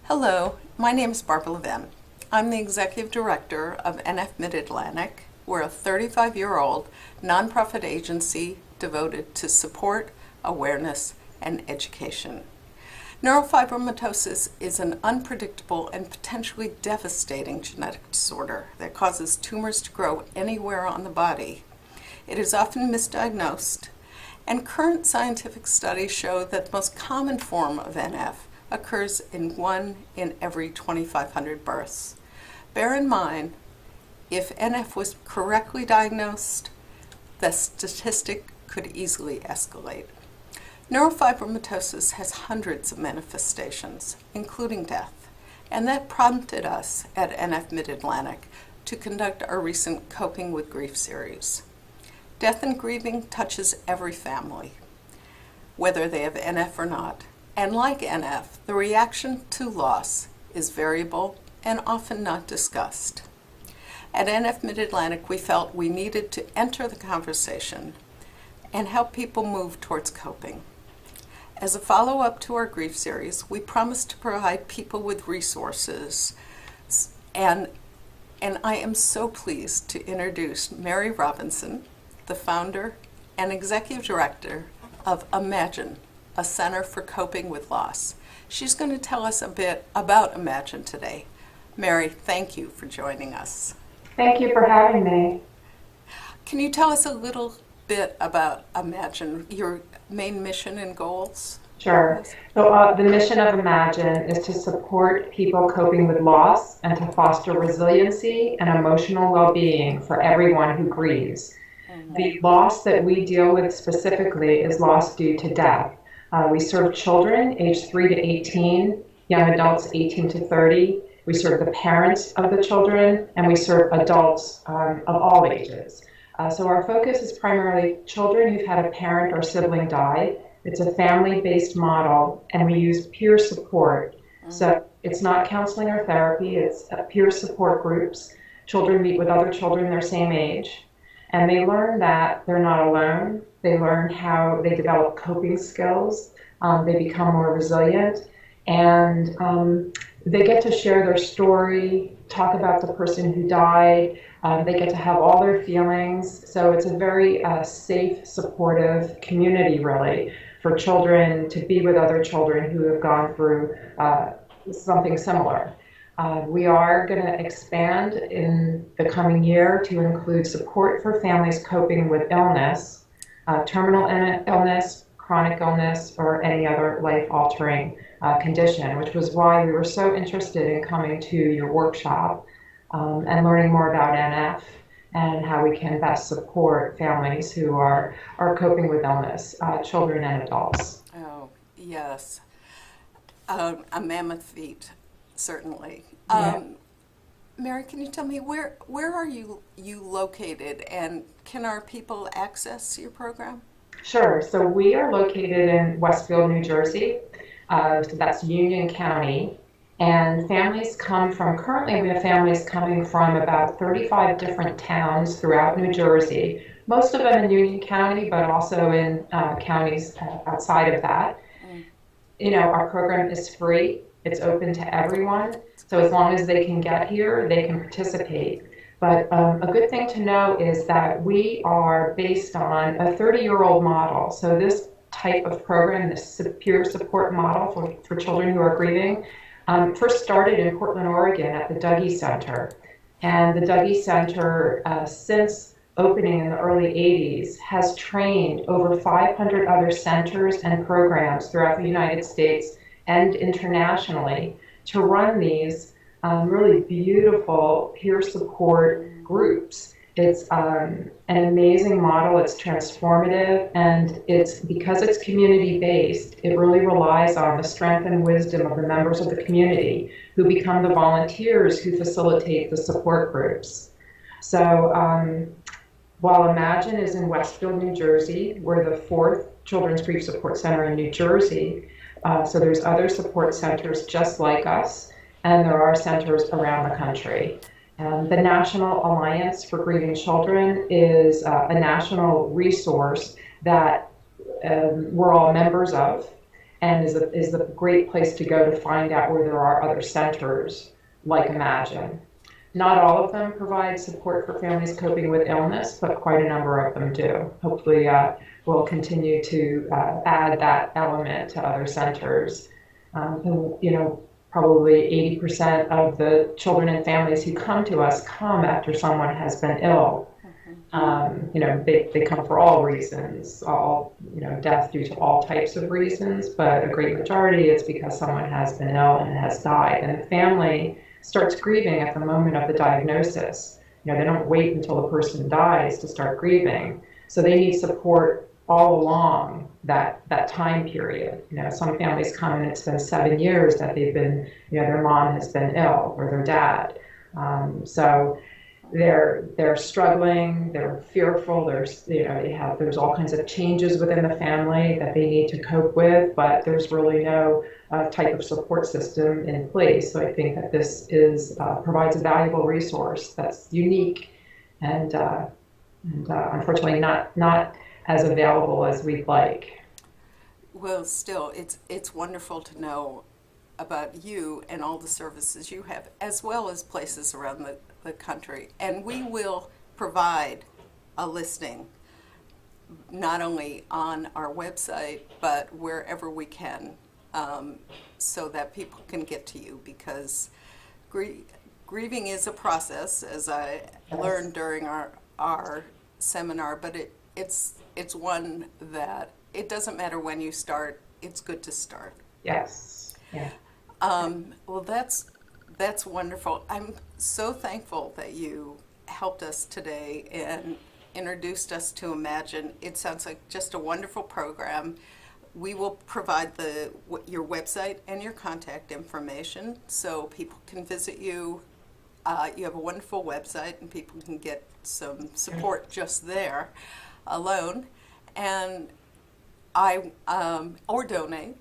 Hello, my name is Barbara Levin. I'm the Executive Director of NF Mid-Atlantic. We're a 35-year-old nonprofit agency devoted to support, awareness, and education. Neurofibromatosis is an unpredictable and potentially devastating genetic disorder that causes tumors to grow anywhere on the body. It is often misdiagnosed, and current scientific studies show that the most common form of NF occurs in 1 in every 2,500 births. Bear in mind, if NF was correctly diagnosed, the statistic could easily escalate. Neurofibromatosis has hundreds of manifestations, including death, and that prompted us at NF Mid-Atlantic to conduct our recent Coping with Grief series. Death and grieving touches every family, whether they have NF or not. And like NF, the reaction to loss is variable and often not discussed. At NF Mid-Atlantic, we felt we needed to enter the conversation and help people move towards coping. As a follow-up to our grief series, we promised to provide people with resources, and I am so pleased to introduce Mary Robinson, the founder and executive director of Imagine, a Center for Coping with Loss. She's going to tell us a bit about Imagine today. Mary, thank you for joining us. Thank you for having me. Can you tell us a little bit about Imagine, your main mission and goals? Sure. So the mission of Imagine is to support people coping with loss and to foster resiliency and emotional well-being for everyone who grieves. The loss that we deal with specifically is loss due to death. We serve children aged 3 to 18, young adults 18 to 30. We serve the parents of the children, and we serve adults of all ages. So our focus is primarily children who've had a parent or sibling die. It's a family-based model, and we use peer support. So it's not counseling or therapy, it's peer support groups. Children meet with other children their same age, and they learn that they're not alone. They learn how they develop coping skills. They become more resilient, and they get to share their story, talk about the person who died. They get to have all their feelings. So it's a very safe, supportive community, really, for children to be with other children who have gone through something similar. We are going to expand in the coming year to include support for families coping with illness, terminal illness, chronic illness, or any other life-altering condition, which was why we were so interested in coming to your workshop and learning more about NF and how we can best support families who are coping with illness, children and adults. Oh, yes. A mammoth feat, certainly. Yeah. Mary, can you tell me where are you located, and can our people access your program? Sure. So we are located in Westfield, New Jersey. So that's Union County. And families come from, currently we have families coming from about 35 different towns throughout New Jersey, most of them in Union County, but also in counties outside of that. You know, our program is free. It's open to everyone. So as long as they can get here, they can participate. But a good thing to know is that we are based on a 30-year-old model. So this type of program, this peer support model for children who are grieving, first started in Portland, Oregon at the Dougy Center. And the Dougy Center, since opening in the early 80s, has trained over 500 other centers and programs throughout the United States and internationally to run these really beautiful peer support groups. It's an amazing model, it's transformative, and it's because it's community-based, it really relies on the strength and wisdom of the members of the community who become the volunteers who facilitate the support groups. So while Imagine is in Westfield, New Jersey, we're the 4th Children's Grief Support Center in New Jersey. So there's other support centers just like us, and there are centers around the country. The National Alliance for Grieving Children is a national resource that we're all members of, and is a great place to go to find out where there are other centers like Imagine. Not all of them provide support for families coping with illness, but quite a number of them do. Hopefully, we'll continue to add that element to other centers. Probably 80% of the children and families who come to us come after someone has been ill. They come for all reasons, death due to all types of reasons, but a great majority is because someone has been ill and has died. And the family starts grieving at the moment of the diagnosis. They don't wait until the person dies to start grieving. So they need support all along that time period. Some families come and it's been 7 years that they've been, their mom has been ill or their dad. So they're struggling, they're fearful, there's all kinds of changes within the family that they need to cope with, but there's really no type of support system in place. So I think that this provides a valuable resource that's unique and unfortunately not as available as we'd like. Well, still, it's wonderful to know about you and all the services you have, as well as places around the country. And we will provide a listing, not only on our website, but wherever we can, so that people can get to you, because grieving is a process, as I learned during our seminar, but it's one that it doesn't matter when you start, it's good to start. Yes. Yeah. Well, that's wonderful. I'm so thankful that you helped us today and introduced us to Imagine. It sounds like just a wonderful program. We will provide your website and your contact information so people can visit you. You have a wonderful website and people can get some support just there alone, and or donate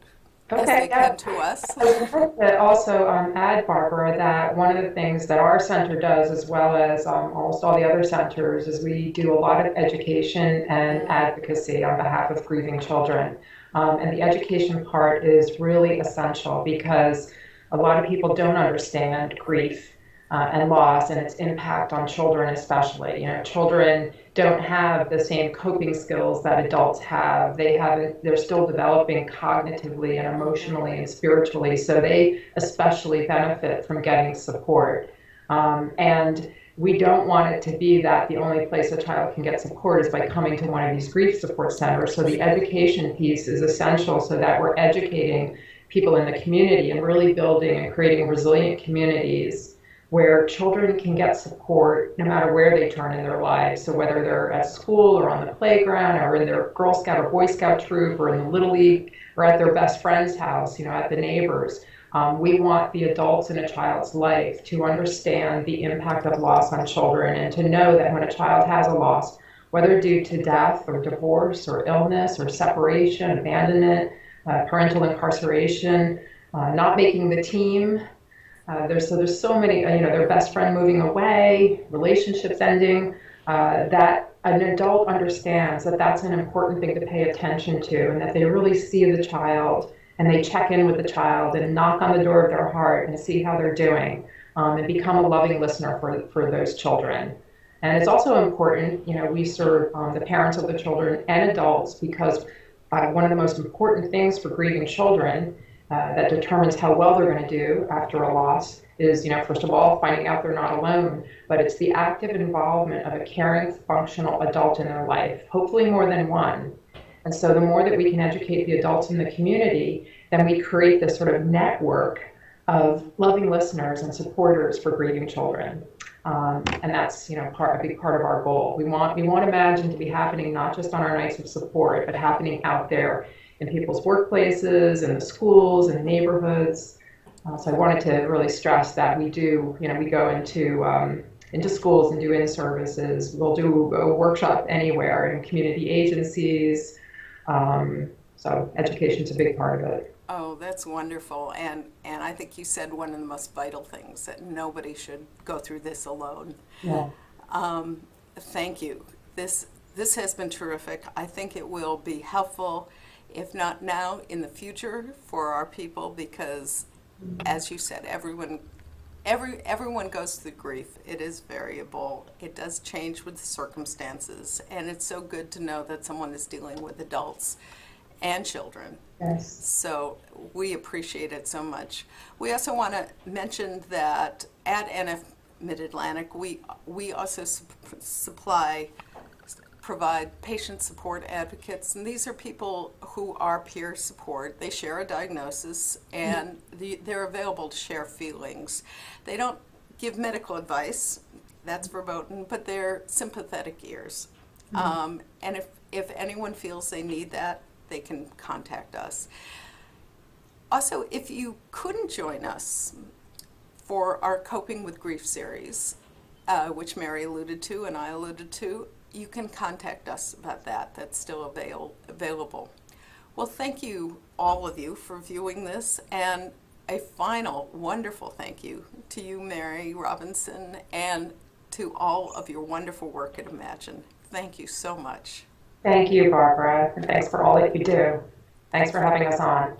as they come to us. I would like to also add, Barbara, that one of the things that our center does, as well as almost all the other centers, is we do a lot of education and advocacy on behalf of grieving children. And the education part is really essential because a lot of people don't understand grief and loss and its impact on children especially. Children don't have the same coping skills that adults have. They're still developing cognitively and emotionally and spiritually, so they especially benefit from getting support. And we don't want it to be that the only place a child can get support is by coming to one of these grief support centers. So the education piece is essential so that we're educating people in the community and really building and creating resilient communities where children can get support no matter where they turn in their lives. So whether they're at school or on the playground or in their Girl Scout or Boy Scout troop or in the Little League or at their best friend's house, at the neighbors. We want the adults in a child's life to understand the impact of loss on children and to know that when a child has a loss, whether due to death or divorce or illness or separation, abandonment, parental incarceration, not making the team, there's so many, their best friend moving away, relationships ending, that an adult understands that that's an important thing to pay attention to, and that they really see the child and they check in with the child and knock on the door of their heart and see how they're doing, and become a loving listener for those children. And it's also important, we serve the parents of the children and adults, because one of the most important things for grieving children that determines how well they're going to do after a loss is, first of all, finding out they're not alone, but it's the active involvement of a caring, functional adult in their life, hopefully more than one. And so the more that we can educate the adults in the community, then we create this sort of network of loving listeners and supporters for grieving children. And that's, a big part of our goal. We want Imagine to be happening not just on our nights of support, but happening out there in people's workplaces, in the schools, in the neighborhoods. So I wanted to really stress that we do, we go into schools and do in-services. We'll do a workshop anywhere in community agencies. So education's a big part of it. Oh, that's wonderful. And I think you said one of the most vital things, that nobody should go through this alone. Yeah. Thank you. This has been terrific. I think it will be helpful if not now, in the future for our people, because, as you said, everyone goes through grief. It is variable. It does change with the circumstances, and it's so good to know that someone is dealing with adults and children. Yes. So we appreciate it so much. We also want to mention that at NF Mid-Atlantic, we also provide patient support advocates, and these are people who are peer support. They share a diagnosis, and they're available to share feelings. They don't give medical advice, that's verboten, but they're sympathetic ears. And if anyone feels they need that, they can contact us. Also, if you couldn't join us for our Coping with Grief series, which Mary alluded to and I alluded to, you can contact us about that. That's still available. Well, thank you, all of you, for viewing this, and a final wonderful thank you to you, Mary Robinson, and to all of your wonderful work at Imagine. Thank you so much. Thank you, Barbara, and thanks for all that you do. Thanks for having us on.